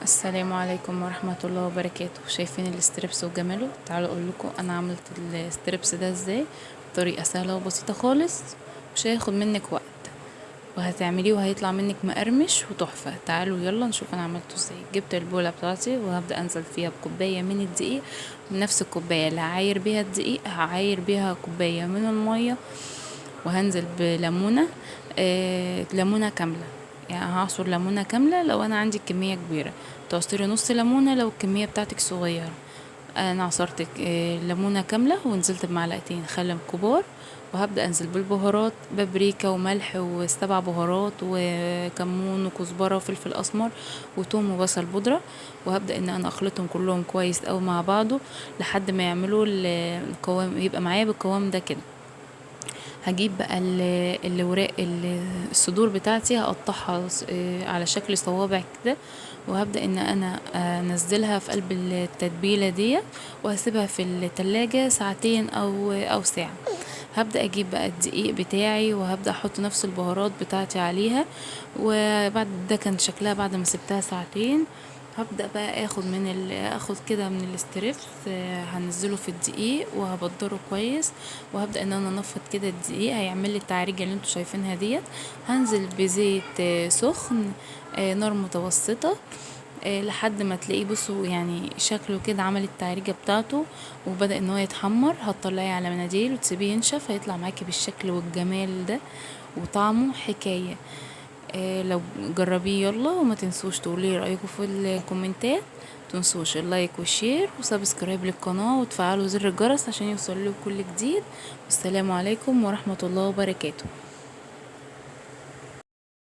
السلام عليكم ورحمة الله وبركاته. شايفين الستريبس وجماله؟ تعالوا اقول لكم انا عملت الستريبس ده ازاي بطريقة سهلة وبسيطة خالص، مش هياخد منك وقت، وهتعمليه وهيطلع منك مقرمش وتحفة. تعالوا يلا نشوف انا عملته ازاي. جبت البولة بتاعتي وهبدأ انزل فيها بكوباية من الدقيق، نفس الكوباية اللي هعاير بيها الدقيق هعاير بيها كوباية من المية، وهنزل بليمونة، ليمونة كاملة. يعني هعصر ليمونة كاملة لو انا عندي كمية كبيرة، تعصري نص ليمونة لو الكمية بتاعتك صغيرة. انا عصرت ليمونة كاملة ونزلت بمعلقتين خل كبار، وهبدأ انزل بالبهارات، بابريكا وملح وسبع بهارات وكمون وكزبرة وفلفل اسمر وتوم وبصل بودرة، وهبدأ ان انا اخلطهم كلهم كويس اوي مع بعضه لحد ما يعملوا القوام، يبقى معايا بالقوام ده كده. هجيب بقى الوراق الصدور بتاعتي، هقطعها على شكل صوابع كده، وهبدأ ان انا انزلها في قلب التتبيلة دي، وهسيبها في التلاجة ساعتين او ساعة. هبدأ اجيب بقى الدقيق بتاعي وهبدأ احط نفس البهارات بتاعتي عليها، وبعد ده كان شكلها بعد ما سبتها ساعتين. هبدأ بقى اخد كده من الاستريبس، هنزله في الدقيق وهبدره كويس، وهبدأ ان انا انفض كده الدقيق هيعمل لي التعريجة اللي انتوا شايفينها ديت. هنزل بزيت سخن، نار متوسطة، لحد ما تلاقيه بصوا يعني شكله كده عمل التعريجة بتاعته وبدأ ان هو يتحمر. هتطلعيه على مناديل وتسيبيه ينشف، هيطلع معاكي بالشكل والجمال ده وطعمه حكاية. لو جربيه يلا، وما تنسوش تقولي رأيكم في الكومنتات. تنسوش اللايك والشير وسبسكرايب للقناة وتفعلوا زر الجرس عشان يوصل لكم كل جديد. والسلام عليكم ورحمة الله وبركاته.